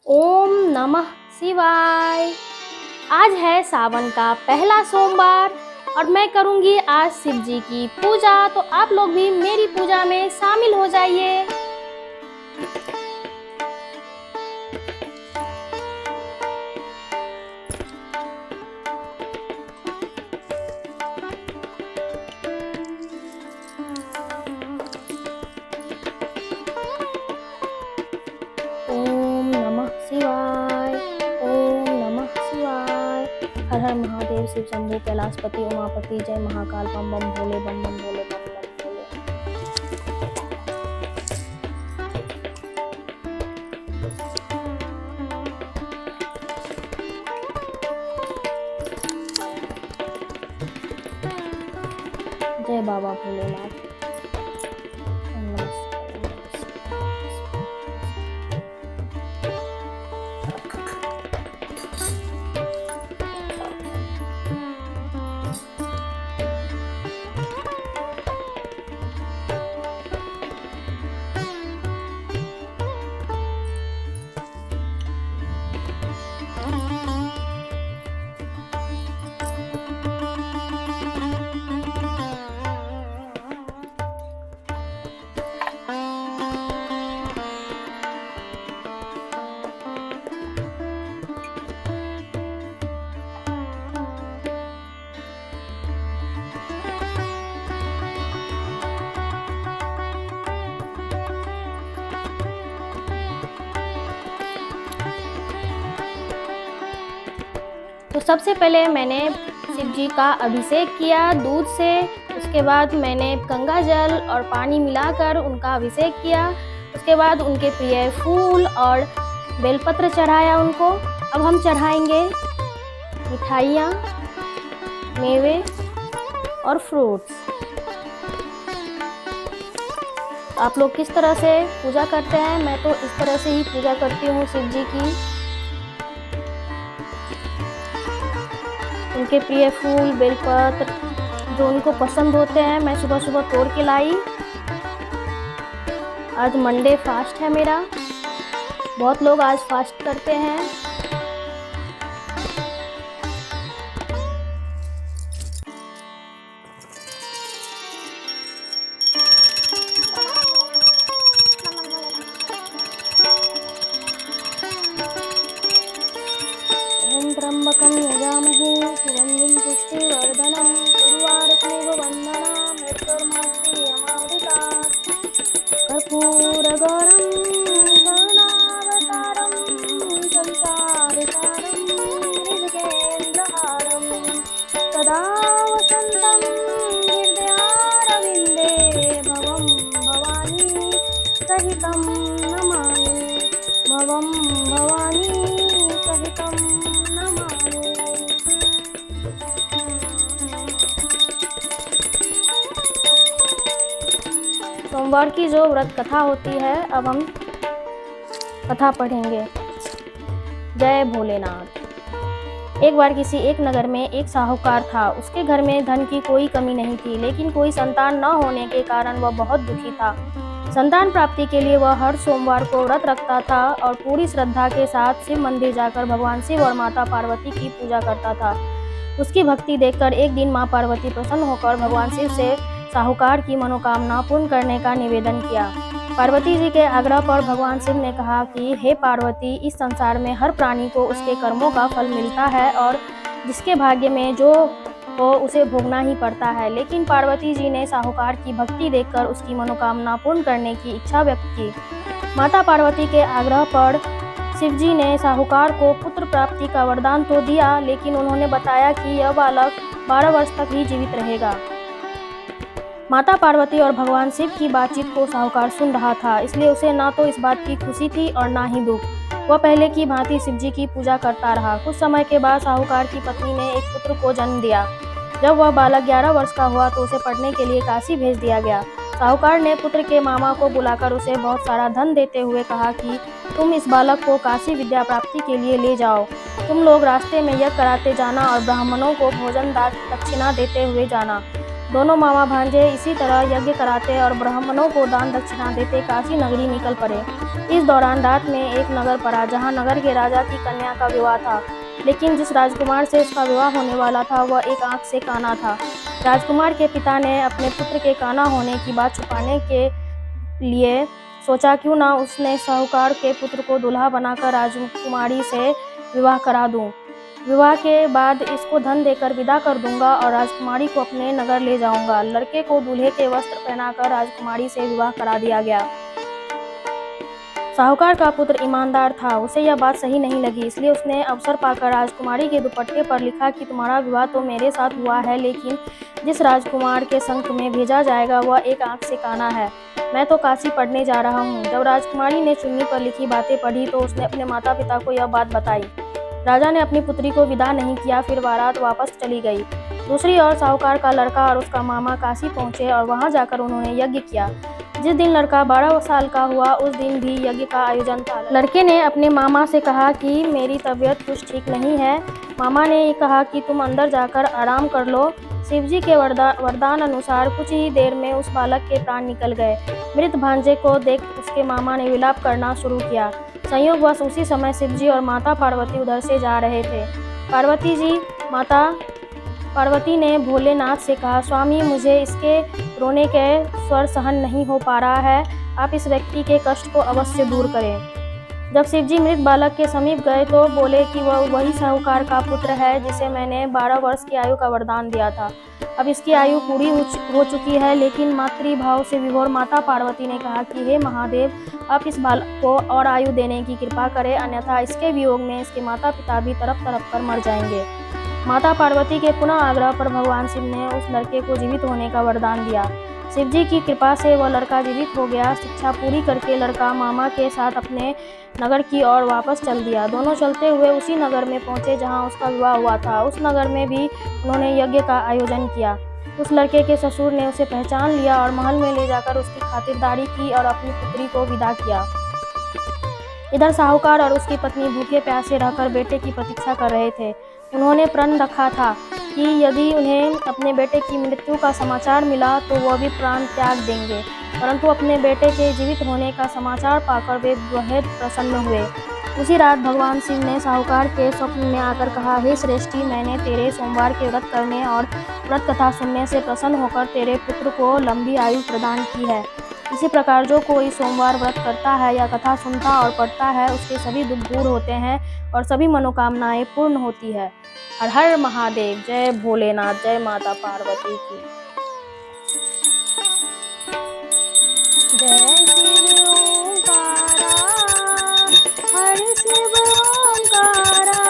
ओम नमः शिवाय। आज है सावन का पहला सोमवार और मैं करूंगी आज शिव जी की पूजा। तो आप लोग भी मेरी पूजा में शामिल हो जाइए। ओम नमः शिवाय। ओम नमः शिवाय। हर हर महादेव, शिव शंभू, कैलाशपति, उमापति, जय महाकाल, बम बम भोले, बम बम भोले, बम बम भोले। जय बाबा भोलेनाथ। तो सबसे पहले मैंने शिव जी का अभिषेक किया दूध से। उसके बाद मैंने गंगा जल और पानी मिलाकर उनका अभिषेक किया। उसके बाद उनके प्रिय फूल और बेलपत्र चढ़ाया उनको। अब हम चढ़ाएंगे मिठाइयाँ, मेवे और फ्रूट्स। आप लोग किस तरह से पूजा करते हैं? मैं तो इस तरह से ही पूजा करती हूँ शिव जी की। उनके प्रिय फूल, बेलपत्र जो उनको पसंद होते हैं मैं सुबह सुबह तोड़ के लाई। आज मंडे फास्ट है मेरा। बहुत लोग आज फास्ट करते हैं। ओम त्र्यंबकं यजामहे सुगंधिं पुष्टिवर्धनं उर्वारुकमिव वन्दनां मृत्युर्मृत्युर्यमामृतात्। कर्पूरगौरं करुणावतारं संसारसारं हृदयेन्द्रहारं सदा वसन्तं हृदयारविन्दे भवं भवानी सहितं नमामि। भवं भवानी सहितं सोमवार की जो व्रत कथा होती है, अब हम कथा पढ़ेंगे। जय भोलेनाथ। एक बार किसी एक नगर में एक साहूकार था। उसके घर में धन की कोई कमी नहीं थी, लेकिन कोई संतान न होने के कारण वह बहुत दुखी था। संतान प्राप्ति के लिए वह हर सोमवार को व्रत रखता था और पूरी श्रद्धा के साथ शिव मंदिर जाकर भगवान शिव और माता पार्वती की पूजा करता था। उसकी भक्ति देखकर एक दिन माँ पार्वती प्रसन्न होकर भगवान शिव से साहूकार की मनोकामना पूर्ण करने का निवेदन किया। पार्वती जी के आग्रह पर भगवान शिव ने कहा कि हे पार्वती, इस संसार में हर प्राणी को उसके कर्मों का फल मिलता है और जिसके भाग्य में जो हो उसे भोगना ही पड़ता है। लेकिन पार्वती जी ने साहूकार की भक्ति देखकर उसकी मनोकामना पूर्ण करने की इच्छा व्यक्त की। माता पार्वती के आग्रह पर शिव जी ने साहूकार को पुत्र प्राप्ति का वरदान तो दिया, लेकिन उन्होंने बताया कि यह बालक 12 वर्ष तक ही जीवित रहेगा। माता पार्वती और भगवान शिव की बातचीत को साहूकार सुन रहा था, इसलिए उसे ना तो इस बात की खुशी थी और ना ही दुख। वह पहले की भांति शिव जी की पूजा करता रहा। कुछ समय के बाद साहूकार की पत्नी ने एक पुत्र को जन्म दिया। जब वह बालक 11 वर्ष का हुआ तो उसे पढ़ने के लिए काशी भेज दिया गया। साहूकार ने पुत्र के मामा को बुलाकर उसे बहुत सारा धन देते हुए कहा कि तुम इस बालक को काशी विद्या प्राप्ति के लिए ले जाओ। तुम लोग रास्ते में यज्ञ कराते जाना और ब्राह्मणों को भोजन दक्षिणा देते हुए जाना। दोनों मामा भांजे इसी तरह यज्ञ कराते और ब्राह्मणों को दान दक्षिणा देते काशी नगरी निकल पड़े। इस दौरान रात में एक नगर पड़ा जहाँ नगर के राजा की कन्या का विवाह था, लेकिन जिस राजकुमार से उसका विवाह होने वाला था वह एक आंख से काना था। राजकुमार के पिता ने अपने पुत्र के काना होने की बात छुपाने के लिए सोचा क्यों ना उसने साहूकार के पुत्र को दूल्हा बनाकर राजकुमारी से विवाह करा दूं। विवाह के बाद इसको धन देकर विदा कर दूंगा और राजकुमारी को अपने नगर ले जाऊंगा। लड़के को दूल्हे के वस्त्र पहनाकर राजकुमारी से विवाह करा दिया गया। साहूकार का पुत्र ईमानदार था, उसे यह बात सही नहीं लगी, इसलिए उसने अवसर पाकर राजकुमारी के दुपट्टे पर लिखा कि तुम्हारा विवाह तो मेरे साथ हुआ है, लेकिन जिस राजकुमार के संग तुम्हें भेजा जाएगा वह एक आंख से काना है। मैं तो काशी पढ़ने जा रहा हूँ। जब राजकुमारी ने चुन्नी पर लिखी बातें पढ़ी तो उसने अपने माता पिता को यह बात बताई। राजा ने अपनी पुत्री को विदा नहीं किया, फिर बारात वापस चली गई। दूसरी ओर साहूकार का लड़का और उसका मामा काशी पहुंचे और वहां जाकर उन्होंने यज्ञ किया। जिस दिन लड़का 12 साल का हुआ उस दिन भी यज्ञ का आयोजन था। लड़के ने अपने मामा से कहा कि मेरी तबीयत कुछ ठीक नहीं है। मामा ने कहा कि तुम अंदर जाकर आराम कर लो। शिवजी के वरदान अनुसार कुछ ही देर में उस बालक के प्राण निकल गए। मृत भांजे को देख उसके मामा ने विलाप करना शुरू किया। संयोगवश उसी समय शिवजी और माता पार्वती उधर से जा रहे थे। पार्वती ने भोलेनाथ से कहा, स्वामी मुझे इसके रोने के स्वर सहन नहीं हो पा रहा है, आप इस व्यक्ति के कष्ट को अवश्य दूर करें। जब शिवजी मृत बालक के समीप गए तो बोले कि वह वही साहूकार का पुत्र है जिसे मैंने 12 वर्ष की आयु का वरदान दिया था। अब इसकी आयु पूरी हो चुकी है, लेकिन मातृभाव से विभोर माता पार्वती ने कहा कि हे महादेव, आप इस बालक को और आयु देने की कृपा करें, अन्यथा इसके वियोग में इसके माता पिता भी तड़प तड़प कर मर जाएंगे। माता पार्वती के पुनः आग्रह पर भगवान शिव ने उस लड़के को जीवित होने का वरदान दिया। शिवजी की कृपा से वह लड़का जीवित हो गया। शिक्षा पूरी करके लड़का मामा के साथ अपने नगर की ओर वापस चल दिया। दोनों चलते हुए उसी नगर में पहुंचे जहां उसका विवाह हुआ था। उस नगर में भी उन्होंने यज्ञ का आयोजन किया। उस लड़के के ससुर ने उसे पहचान लिया और महल में ले जाकर उसकी खातिरदारी की और अपनी पुत्री को विदा किया। इधर साहूकार और उसकी पत्नी भूखे प्यासे रहकर बेटे की प्रतीक्षा कर रहे थे। उन्होंने प्रण रखा था कि यदि उन्हें अपने बेटे की मृत्यु का समाचार मिला तो वह भी प्राण त्याग देंगे, परंतु अपने बेटे के जीवित होने का समाचार पाकर वे बेहद प्रसन्न हुए। उसी रात भगवान शिव ने साहूकार के स्वप्न में आकर कहा, हे श्रेष्ठी, मैंने तेरे सोमवार के व्रत करने और व्रत कथा सुनने से प्रसन्न होकर तेरे पुत्र को लंबी आयु प्रदान की है। इसी प्रकार जो कोई सोमवार व्रत करता है या कथा सुनता और पढ़ता है उसके सभी दुख दूर होते हैं और सभी मनोकामनाएं पूर्ण होती है। हर हर महादेव। जय भोलेनाथ। जय माता पार्वती की। जय शिव ओंकारा, हर शिव ओंकारा,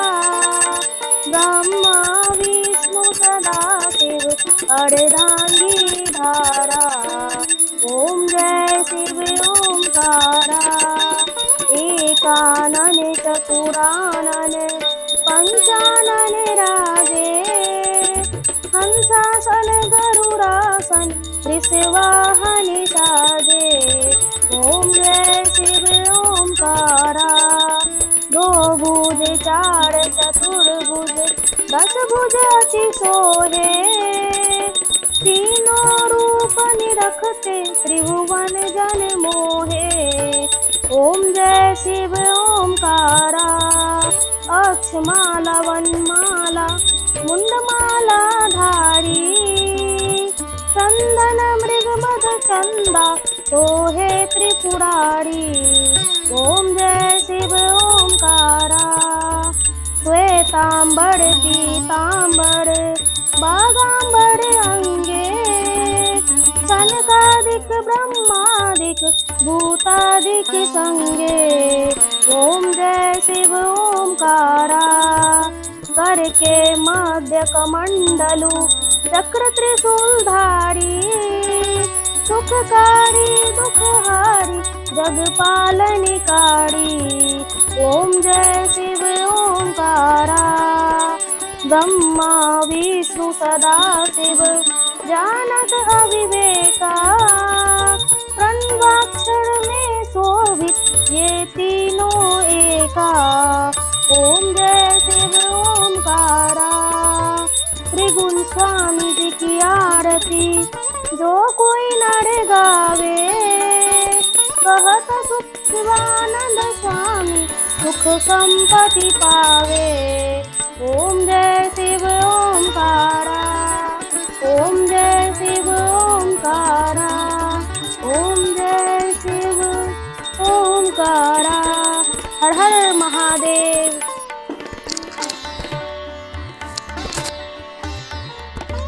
ब्रह्मा विष्णु सदाशिव अर्धांगी धारा। ओम जय शिव ओंकारा, एकानन चतुरानन पंचानन राजे, हंसासन गरुड़ासन वृषवाहन साजे। ओम जय शिव ओंकारा, दो भुज चार चतुर्भुज 10 भुज अति सोहे, तीनों रूप निरखते त्रिभुवन जन मोहे। ओम जय शिव ओंकारा, अक्षमाला वनमाला मुंडमाला धारी, चंदन मृग मद चंदा सोहे त्रिपुरारी। ओम जय शिव ओंकारा, श्वेतांबर पीतांबर बागांबर अंगे, सनकादिक ब्रह्मादिक भूतादिक संगे। ओम जय शिव ओंकारा, कर के मध्य कमंडलु चक्र त्रिशूलधारी, सुखकारी दुखहारी जगपालनिकारी। ओम जय शिव ओंकारा, ब्रह्मा विष्णु सदाशिव जानत अविवेका, प्रणवाक्षर में शोभित ये तीनों एका। ओम जय शिव ओंकारा, ऋग गुण स्वामी जी की आरती जो कोई नर गावे, कहत सुख शिवानंद स्वामी सुख संपत्ति पावे। ओम जय शिव ओंकारा, ओम जय शिव ओंकारा, ओम जय शिव ओंकारा। हर हर महादेव।